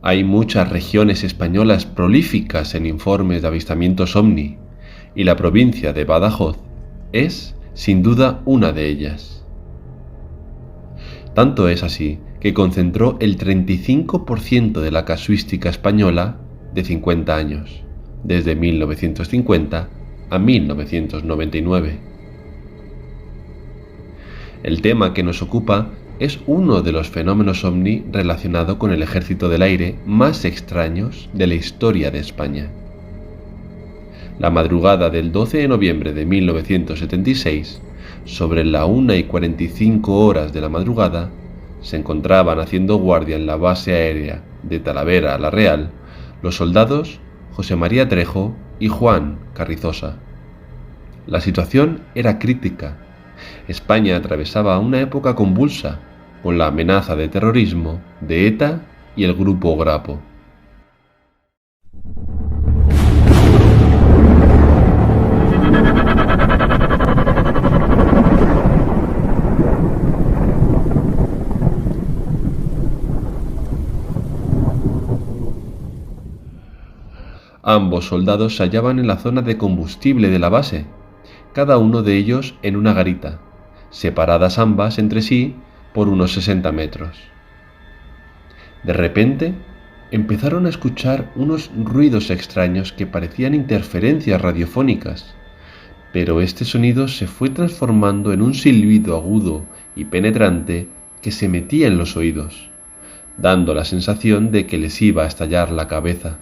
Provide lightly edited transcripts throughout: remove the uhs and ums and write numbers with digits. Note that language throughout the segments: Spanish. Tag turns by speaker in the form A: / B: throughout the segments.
A: Hay muchas regiones españolas prolíficas en informes de avistamientos ovni, y la provincia de Badajoz es, sin duda, una de ellas. Tanto es así que concentró el 35% de la casuística española de 50 años, desde 1950 a 1999. El tema que nos ocupa es uno de los fenómenos ovni relacionado con el ejército del aire más extraños de la historia de España. La madrugada del 12 de noviembre de 1976, sobre la 1:45 de la madrugada, se encontraban haciendo guardia en la base aérea de Talavera la Real los soldados José María Trejo y Juan Carrizosa. La situación era crítica. España atravesaba una época convulsa, con la amenaza de terrorismo de ETA y el Grupo Grapo. Ambos soldados se hallaban en la zona de combustible de la base, cada uno de ellos en una garita, separadas ambas entre sí por unos 60 metros. De repente, empezaron a escuchar unos ruidos extraños que parecían interferencias radiofónicas, pero este sonido se fue transformando en un silbido agudo y penetrante que se metía en los oídos, dando la sensación de que les iba a estallar la cabeza.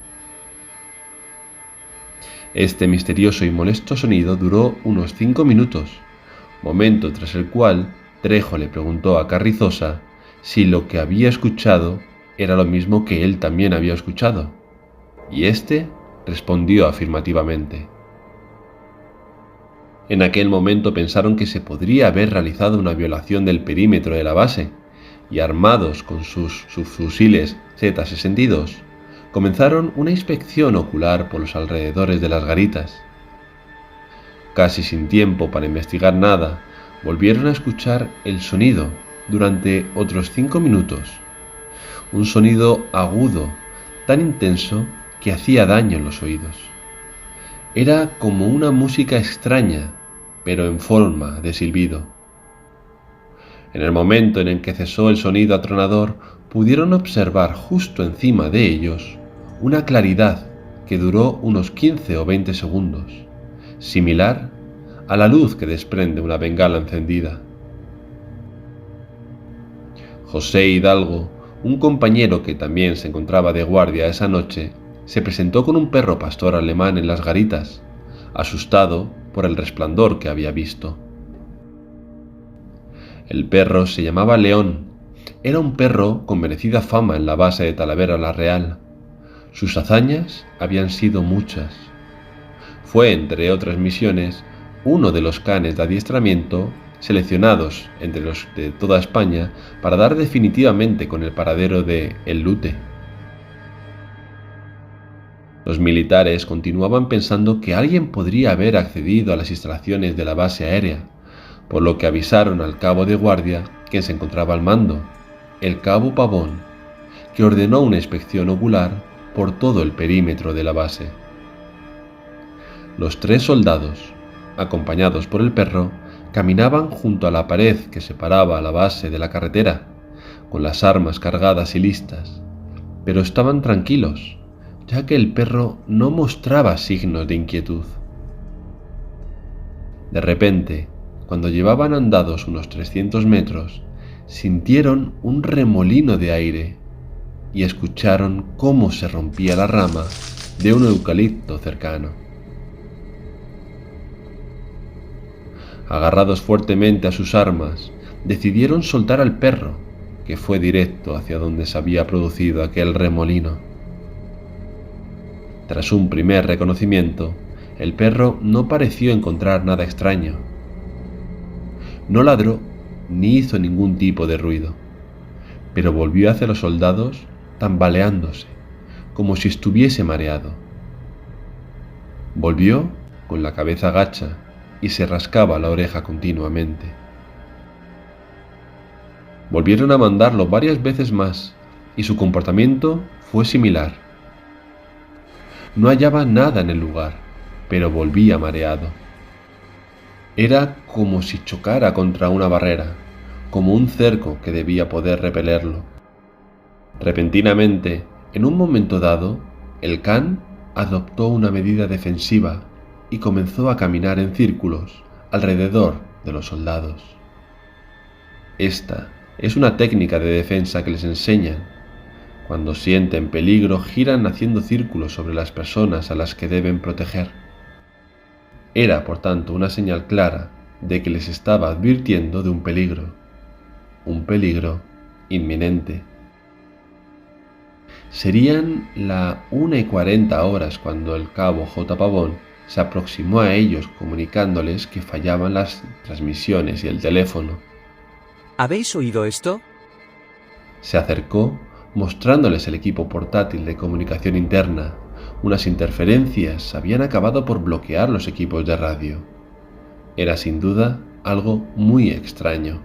A: Este misterioso y molesto sonido duró unos 5 minutos, momento tras el cual Trejo le preguntó a Carrizosa si lo que había escuchado era lo mismo que él también había escuchado, y éste respondió afirmativamente. En aquel momento pensaron que se podría haber realizado una violación del perímetro de la base, y armados con sus subfusiles Z-62, comenzaron una inspección ocular por los alrededores de las garitas. Casi sin tiempo para investigar nada, volvieron a escuchar el sonido durante otros 5 minutos. Un sonido agudo, tan intenso que hacía daño en los oídos. Era como una música extraña, pero en forma de silbido. En el momento en el que cesó el sonido atronador, pudieron observar justo encima de ellos una claridad que duró unos 15 o 20 segundos, similar a la luz que desprende una bengala encendida. José Hidalgo, un compañero que también se encontraba de guardia esa noche, se presentó con un perro pastor alemán en las garitas, asustado por el resplandor que había visto. El perro se llamaba León. Era un perro con merecida fama en la base de Talavera la Real. Sus hazañas habían sido muchas. Fue, entre otras misiones, uno de los canes de adiestramiento seleccionados entre los de toda España para dar definitivamente con el paradero de El Lute. Los militares continuaban pensando que alguien podría haber accedido a las instalaciones de la base aérea, por lo que avisaron al cabo de guardia que se encontraba al mando, el cabo Pavón, que ordenó una inspección ocular por todo el perímetro de la base. Los 3 soldados, acompañados por el perro, caminaban junto a la pared que separaba la base de la carretera, con las armas cargadas y listas, pero estaban tranquilos, ya que el perro no mostraba signos de inquietud. De repente, cuando llevaban andados unos 300 metros, sintieron un remolino de aire y escucharon cómo se rompía la rama de un eucalipto cercano. Agarrados fuertemente a sus armas, decidieron soltar al perro, que fue directo hacia donde se había producido aquel remolino. Tras un primer reconocimiento, el perro no pareció encontrar nada extraño. No ladró ni hizo ningún tipo de ruido, pero volvió hacia los soldados tambaleándose, como si estuviese mareado. Volvió con la cabeza gacha y se rascaba la oreja continuamente. Volvieron a mandarlo varias veces más, y su comportamiento fue similar. No hallaba nada en el lugar, pero volvía mareado. Era como si chocara contra una barrera, como un cerco que debía poder repelerlo. Repentinamente, en un momento dado, el can adoptó una medida defensiva y comenzó a caminar en círculos alrededor de los soldados. Esta es una técnica de defensa que les enseñan. Cuando sienten peligro, giran haciendo círculos sobre las personas a las que deben proteger. Era, por tanto, una señal clara de que les estaba advirtiendo de un peligro inminente. Serían la 1:40 cuando el cabo J. Pavón se aproximó a ellos comunicándoles que fallaban las transmisiones y el teléfono.
B: ¿Habéis oído esto?
A: Se acercó mostrándoles el equipo portátil de comunicación interna. Unas interferencias habían acabado por bloquear los equipos de radio. Era sin duda algo muy extraño.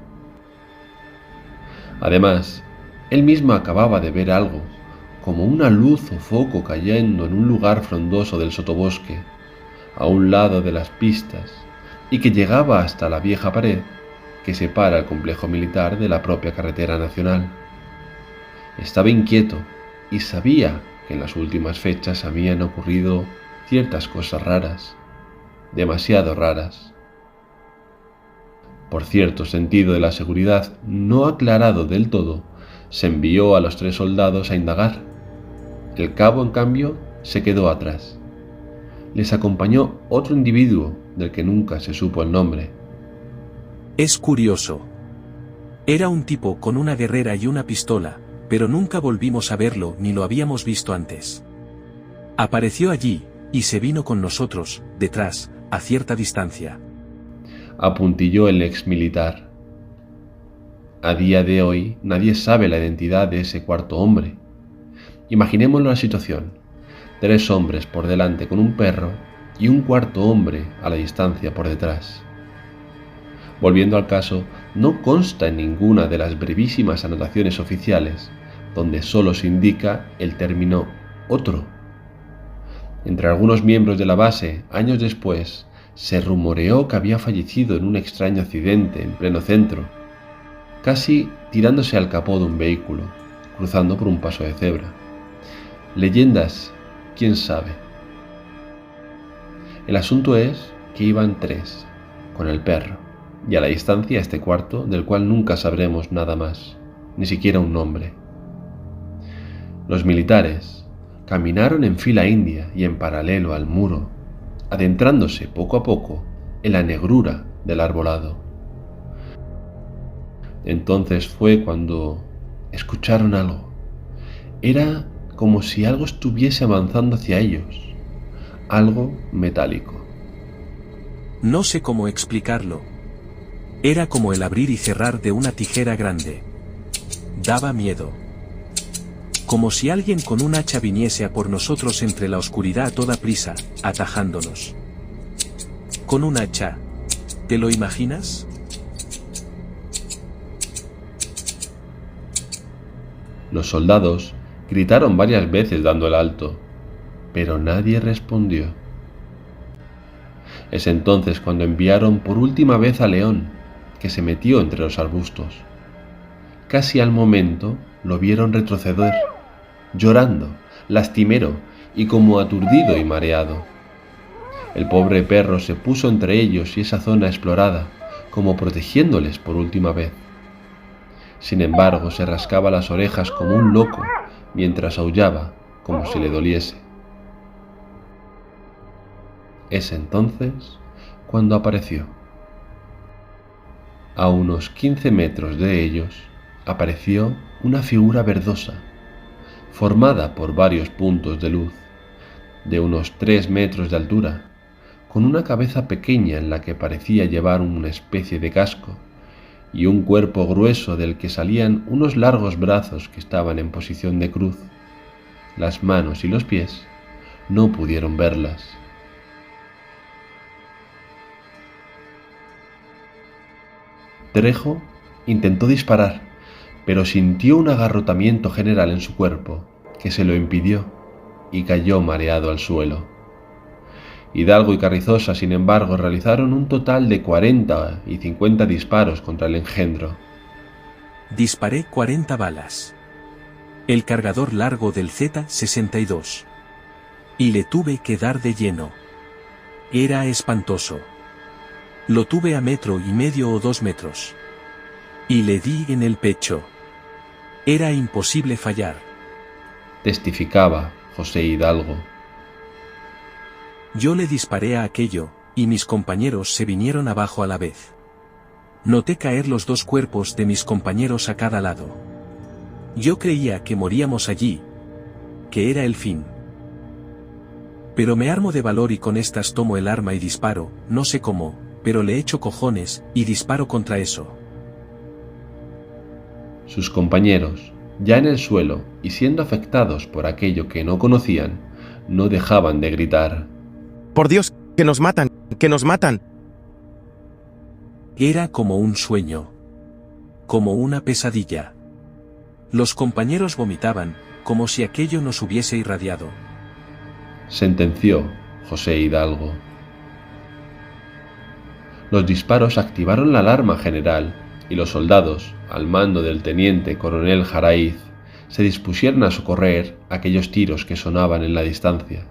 A: Además, él mismo acababa de ver algo, como una luz o foco cayendo en un lugar frondoso del sotobosque, a un lado de las pistas, y que llegaba hasta la vieja pared que separa el complejo militar de la propia carretera nacional. Estaba inquieto y sabía que en las últimas fechas habían ocurrido ciertas cosas raras, demasiado raras. Por cierto sentido de la seguridad no aclarado del todo, se envió a los 3 soldados a indagar. El cabo, en cambio, se quedó atrás. Les acompañó otro individuo del que nunca se supo el nombre.
B: Es curioso. Era un tipo con una guerrera y una pistola, pero nunca volvimos a verlo ni lo habíamos visto antes. Apareció allí, y se vino con nosotros, detrás, a cierta distancia.
A: Apuntilló el exmilitar. A día de hoy nadie sabe la identidad de ese cuarto hombre. Imaginémonos la situación: 3 hombres por delante con un perro y un cuarto hombre a la distancia por detrás. Volviendo al caso, no consta en ninguna de las brevísimas anotaciones oficiales, donde solo se indica el término otro. Entre algunos miembros de la base, años después, se rumoreó que había fallecido en un extraño accidente en pleno centro, casi tirándose al capó de un vehículo, cruzando por un paso de cebra. Leyendas, quién sabe. El asunto es que iban 3, con el perro, y a la distancia este cuarto, del cual nunca sabremos nada más, ni siquiera un nombre. Los militares caminaron en fila india y en paralelo al muro, adentrándose poco a poco en la negrura del arbolado. Entonces fue cuando escucharon algo. Era como si algo estuviese avanzando hacia ellos, algo metálico.
B: No sé cómo explicarlo. Era como el abrir y cerrar de una tijera grande. Daba miedo. Como si alguien con un hacha viniese a por nosotros entre la oscuridad a toda prisa, atajándonos. Con un hacha. ¿Te lo imaginas?
A: Los soldados gritaron varias veces dando el alto, pero nadie respondió. Es entonces cuando enviaron por última vez a León, que se metió entre los arbustos. Casi al momento lo vieron retroceder, llorando, lastimero y como aturdido y mareado. El pobre perro se puso entre ellos y esa zona explorada, como protegiéndoles por última vez. Sin embargo, se rascaba las orejas como un loco, mientras aullaba, como si le doliese. Es entonces cuando apareció. A unos 15 metros de ellos apareció una figura verdosa, formada por varios puntos de luz, de unos 3 metros de altura, con una cabeza pequeña en la que parecía llevar una especie de casco, y un cuerpo grueso del que salían unos largos brazos que estaban en posición de cruz. Las manos y los pies no pudieron verlas. Trejo intentó disparar, pero sintió un agarrotamiento general en su cuerpo que se lo impidió y cayó mareado al suelo. Hidalgo y Carrizosa, sin embargo, realizaron un total de 40 y 50 disparos contra el engendro.
B: Disparé 40 balas. El cargador largo del Z-62. Y le tuve que dar de lleno. Era espantoso. Lo tuve a 1,5 metros o 2 metros. Y le di en el pecho. Era imposible fallar.
A: Testificaba José Hidalgo.
B: Yo le disparé a aquello, y mis compañeros se vinieron abajo a la vez. Noté caer los 2 cuerpos de mis compañeros a cada lado. Yo creía que moríamos allí, que era el fin. Pero me armo de valor y con estas tomo el arma y disparo, no sé cómo, pero le echo cojones, y disparo contra eso.
A: Sus compañeros, ya en el suelo y siendo afectados por aquello que no conocían, no dejaban de gritar:
C: ¡Por Dios, que nos matan, que nos matan!
B: Era como un sueño. Como una pesadilla. Los compañeros vomitaban, como si aquello nos hubiese irradiado.
A: Sentenció José Hidalgo. Los disparos activaron la alarma general y los soldados, al mando del teniente coronel Jaraiz, se dispusieron a socorrer aquellos tiros que sonaban en la distancia.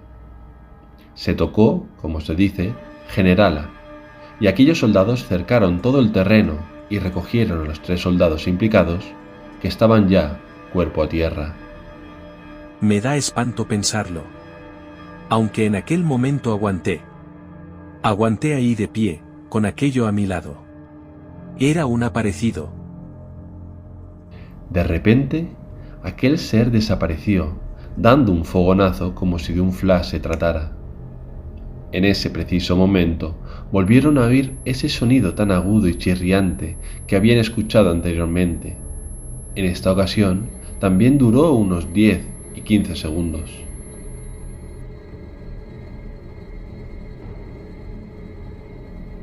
A: Se tocó, como se dice, generala, y aquellos soldados cercaron todo el terreno y recogieron a los 3 soldados implicados, que estaban ya cuerpo a tierra.
B: Me da espanto pensarlo. Aunque en aquel momento aguanté. Aguanté ahí de pie, con aquello a mi lado. Era un aparecido.
A: De repente, aquel ser desapareció, dando un fogonazo como si de un flash se tratara. En ese preciso momento, volvieron a oír ese sonido tan agudo y chirriante que habían escuchado anteriormente. En esta ocasión, también duró unos 10 y 15 segundos.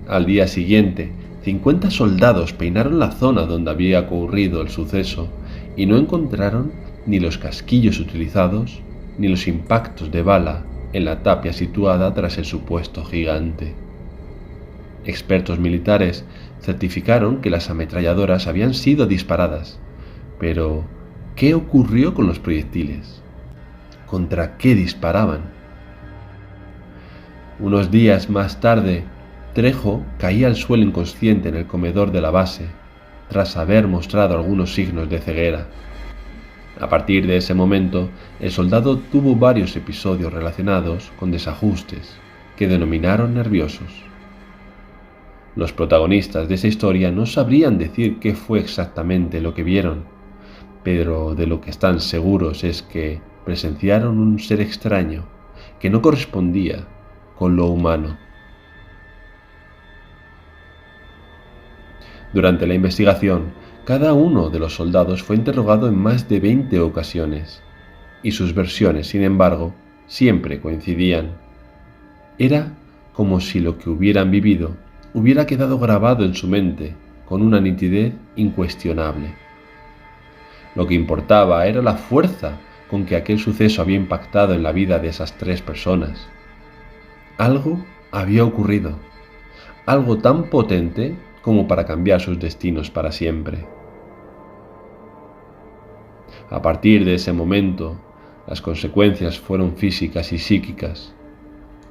A: Al día siguiente, 50 soldados peinaron la zona donde había ocurrido el suceso y no encontraron ni los casquillos utilizados ni los impactos de bala en la tapia situada tras el supuesto gigante. Expertos militares certificaron que las ametralladoras habían sido disparadas, pero ¿qué ocurrió con los proyectiles? ¿Contra qué disparaban? Unos días más tarde, Trejo caía al suelo inconsciente en el comedor de la base, tras haber mostrado algunos signos de ceguera. A partir de ese momento, el soldado tuvo varios episodios relacionados con desajustes, que denominaron nerviosos. Los protagonistas de esa historia no sabrían decir qué fue exactamente lo que vieron, pero de lo que están seguros es que presenciaron un ser extraño que no correspondía con lo humano. Durante la investigación, cada uno de los soldados fue interrogado en más de 20 ocasiones, y sus versiones, sin embargo, siempre coincidían. Era como si lo que hubieran vivido hubiera quedado grabado en su mente con una nitidez incuestionable. Lo que importaba era la fuerza con que aquel suceso había impactado en la vida de esas 3 personas. Algo había ocurrido, algo tan potente como para cambiar sus destinos para siempre. A partir de ese momento, las consecuencias fueron físicas y psíquicas.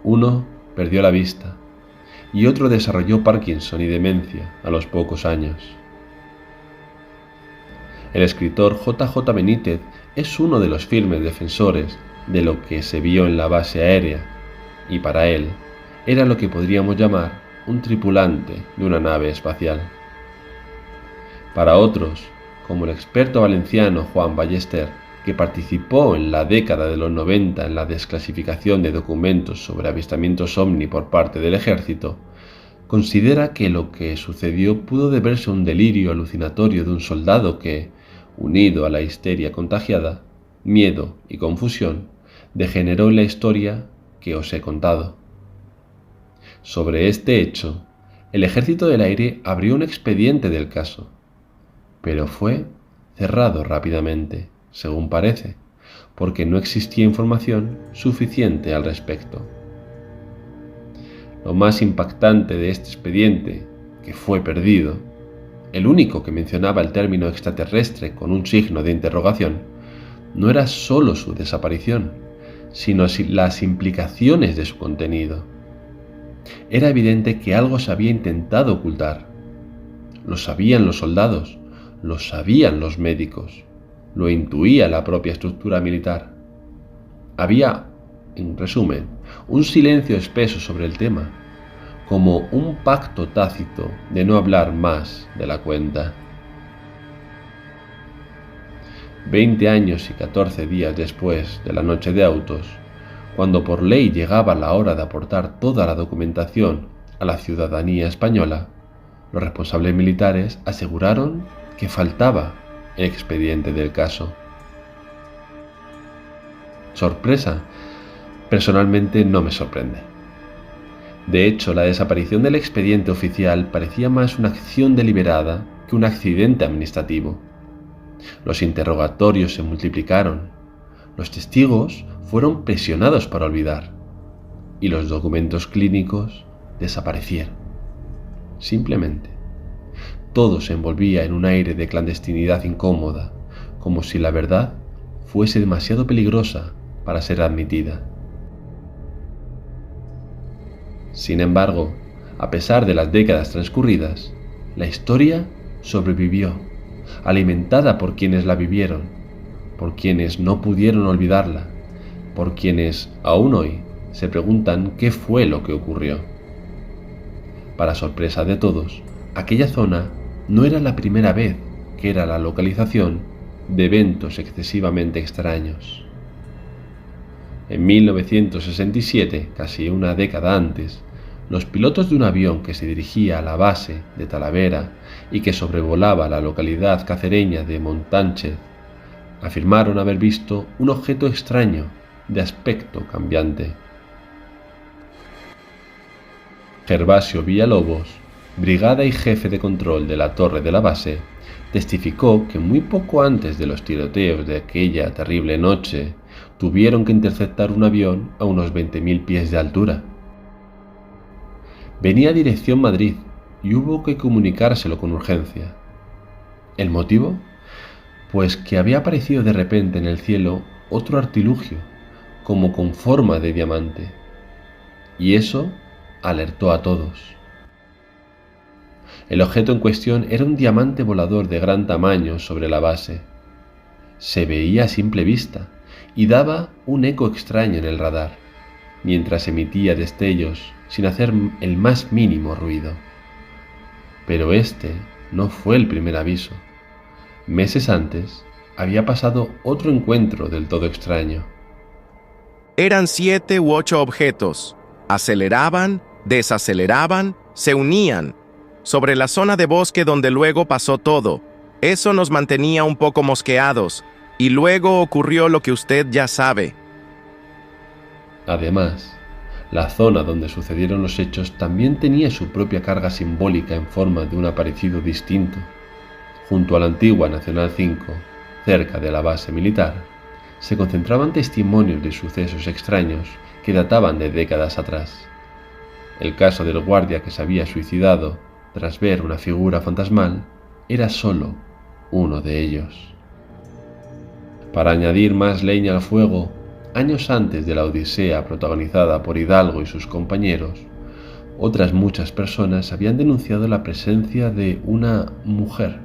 A: Uno perdió la vista y otro desarrolló Parkinson y demencia a los pocos años. El escritor J.J. Benítez es uno de los firmes defensores de lo que se vio en la base aérea, y para él era lo que podríamos llamar un tripulante de una nave espacial. Para otros, como el experto valenciano Juan Ballester, que participó en la década de los 90 en la desclasificación de documentos sobre avistamientos ovni por parte del ejército, considera que lo que sucedió pudo deberse a un delirio alucinatorio de un soldado que, unido a la histeria contagiada, miedo y confusión, degeneró en la historia que os he contado. Sobre este hecho, el Ejército del Aire abrió un expediente del caso, pero fue cerrado rápidamente, según parece, porque no existía información suficiente al respecto. Lo más impactante de este expediente, que fue perdido, el único que mencionaba el término extraterrestre con un signo de interrogación, no era solo su desaparición, sino las implicaciones de su contenido. Era evidente que algo se había intentado ocultar. Lo sabían los soldados, lo sabían los médicos, lo intuía la propia estructura militar. Había, en resumen, un silencio espeso sobre el tema, como un pacto tácito de no hablar más de la cuenta. 20 años y 14 días después de la noche de autos, cuando por ley llegaba la hora de aportar toda la documentación a la ciudadanía española, los responsables militares aseguraron que faltaba el expediente del caso. ¿Sorpresa? Personalmente no me sorprende. De hecho, la desaparición del expediente oficial parecía más una acción deliberada que un accidente administrativo. Los interrogatorios se multiplicaron, los testigos fueron presionados para olvidar y los documentos clínicos desaparecieron. Simplemente, todo se envolvía en un aire de clandestinidad incómoda, como si la verdad fuese demasiado peligrosa para ser admitida. Sin embargo, a pesar de las décadas transcurridas, la historia sobrevivió, alimentada por quienes la vivieron, por quienes no pudieron olvidarla, por quienes aún hoy se preguntan qué fue lo que ocurrió. Para sorpresa de todos, aquella zona no era la primera vez que era la localización de eventos excesivamente extraños. En 1967, casi una década antes, los pilotos de un avión que se dirigía a la base de Talavera y que sobrevolaba la localidad cacereña de Montánchez afirmaron haber visto un objeto extraño de aspecto cambiante. Gervasio Villalobos, brigada y jefe de control de la torre de la base, testificó que muy poco antes de los tiroteos de aquella terrible noche tuvieron que interceptar un avión a unos 20.000 pies de altura. Venía a dirección Madrid y hubo que comunicárselo con urgencia. ¿El motivo? Pues que había aparecido de repente en el cielo otro artilugio, como con forma de diamante. Y eso alertó a todos. El objeto en cuestión era un diamante volador de gran tamaño sobre la base. Se veía a simple vista y daba un eco extraño en el radar, mientras emitía destellos sin hacer el más mínimo ruido. Pero este no fue el primer aviso. Meses antes había pasado otro encuentro del todo extraño.
C: Eran 7 u 8 objetos. Aceleraban, desaceleraban, se unían. Sobre la zona de bosque donde luego pasó todo. Eso nos mantenía un poco mosqueados. Y luego ocurrió lo que usted ya sabe.
A: Además, la zona donde sucedieron los hechos también tenía su propia carga simbólica en forma de un aparecido distinto. Junto a la antigua Nacional 5, cerca de la base militar, se concentraban testimonios de sucesos extraños que databan de décadas atrás. El caso del guardia que se había suicidado tras ver una figura fantasmal era solo uno de ellos. Para añadir más leña al fuego, años antes de la odisea protagonizada por Hidalgo y sus compañeros, otras muchas personas habían denunciado la presencia de una mujer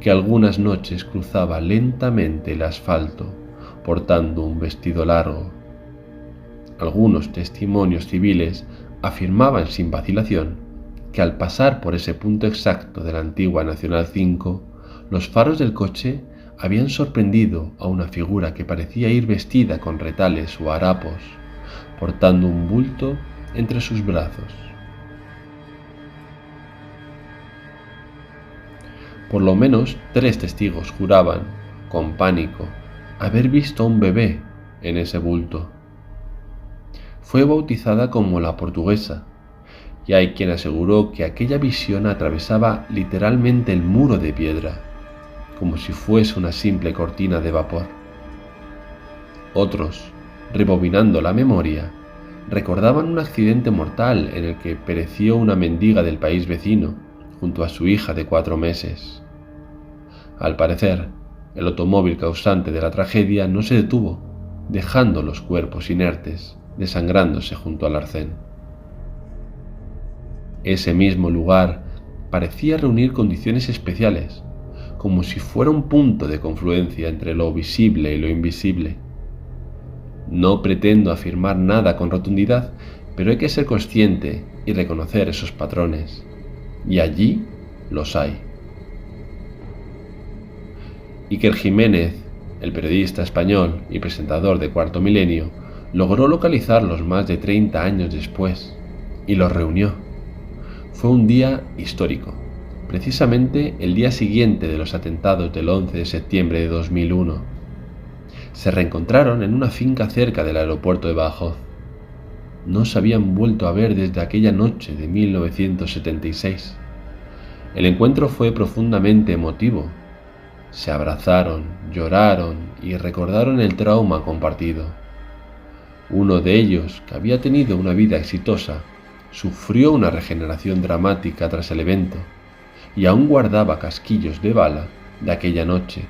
A: que algunas noches cruzaba lentamente el asfalto portando un vestido largo. Algunos testimonios civiles afirmaban sin vacilación que al pasar por ese punto exacto de la antigua Nacional 5, los faros del coche habían sorprendido a una figura que parecía ir vestida con retales o harapos, portando un bulto entre sus brazos. Por lo menos 3 testigos juraban, con pánico, haber visto a un bebé en ese bulto. Fue bautizada como la Portuguesa, y hay quien aseguró que aquella visión atravesaba literalmente el muro de piedra, como si fuese una simple cortina de vapor. Otros, rebobinando la memoria, recordaban un accidente mortal en el que pereció una mendiga del país vecino junto a su hija de 4 meses. Al parecer, el automóvil causante de la tragedia no se detuvo, dejando los cuerpos inertes, desangrándose junto al arcén. Ese mismo lugar parecía reunir condiciones especiales, como si fuera un punto de confluencia entre lo visible y lo invisible. No pretendo afirmar nada con rotundidad, pero hay que ser consciente y reconocer esos patrones, y allí los hay. Iker Jiménez, el periodista español y presentador de Cuarto Milenio, logró localizarlos más de 30 años después y los reunió. Fue un día histórico, precisamente el día siguiente de los atentados del 11 de septiembre de 2001. Se reencontraron en una finca cerca del aeropuerto de Badajoz. No se habían vuelto a ver desde aquella noche de 1976. El encuentro fue profundamente emotivo. Se abrazaron, lloraron y recordaron el trauma compartido. Uno de ellos, que había tenido una vida exitosa, sufrió una regeneración dramática tras el evento y aún guardaba casquillos de bala de aquella noche,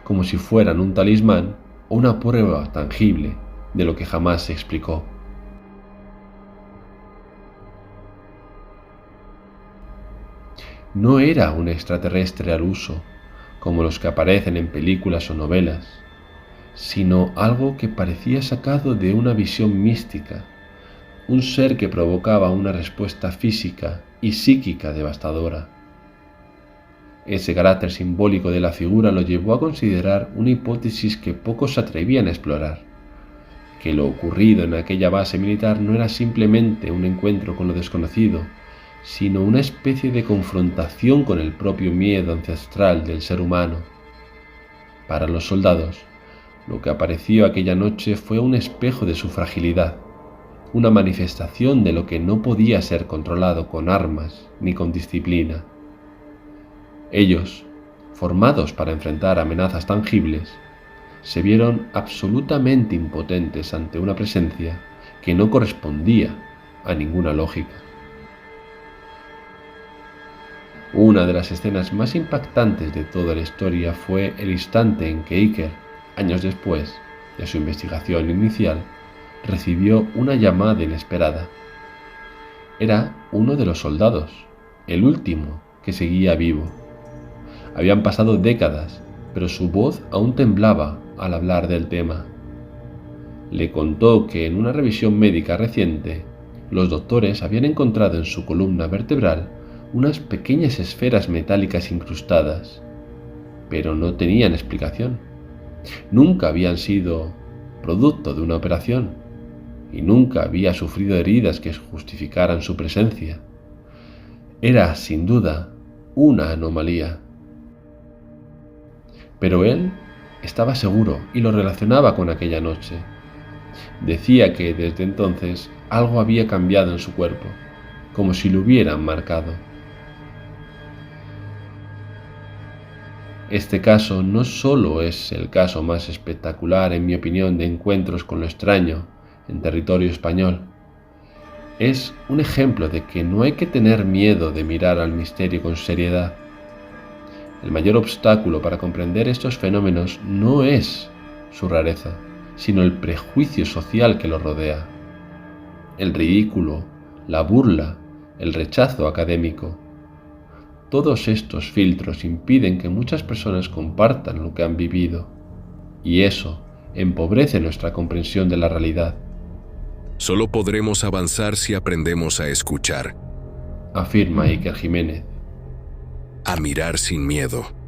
A: como si fueran un talismán o una prueba tangible de lo que jamás se explicó. No era un extraterrestre al uso, como los que aparecen en películas o novelas, sino algo que parecía sacado de una visión mística, un ser que provocaba una respuesta física y psíquica devastadora. Ese carácter simbólico de la figura lo llevó a considerar una hipótesis que pocos se atrevían a explorar, que lo ocurrido en aquella base militar no era simplemente un encuentro con lo desconocido, sino una especie de confrontación con el propio miedo ancestral del ser humano. Para los soldados, lo que apareció aquella noche fue un espejo de su fragilidad, una manifestación de lo que no podía ser controlado con armas ni con disciplina. Ellos, formados para enfrentar amenazas tangibles, se vieron absolutamente impotentes ante una presencia que no correspondía a ninguna lógica. Una de las escenas más impactantes de toda la historia fue el instante en que Iker, años después de su investigación inicial, recibió una llamada inesperada. Era uno de los soldados, el último que seguía vivo. Habían pasado décadas, pero su voz aún temblaba al hablar del tema. Le contó que en una revisión médica reciente, los doctores habían encontrado en su columna vertebral unas pequeñas esferas metálicas incrustadas, pero no tenían explicación. Nunca habían sido producto de una operación y nunca había sufrido heridas que justificaran su presencia. Era, sin duda, una anomalía. Pero él estaba seguro y lo relacionaba con aquella noche. Decía que desde entonces algo había cambiado en su cuerpo, como si lo hubieran marcado. Este caso no solo es el caso más espectacular, en mi opinión, de encuentros con lo extraño en territorio español. Es un ejemplo de que no hay que tener miedo de mirar al misterio con seriedad. El mayor obstáculo para comprender estos fenómenos no es su rareza, sino el prejuicio social que los rodea. El ridículo, la burla, el rechazo académico. Todos estos filtros impiden que muchas personas compartan lo que han vivido, y eso empobrece nuestra comprensión de la realidad.
D: Solo podremos avanzar si aprendemos a escuchar,
A: Afirma Iker Jiménez.
D: a mirar sin miedo.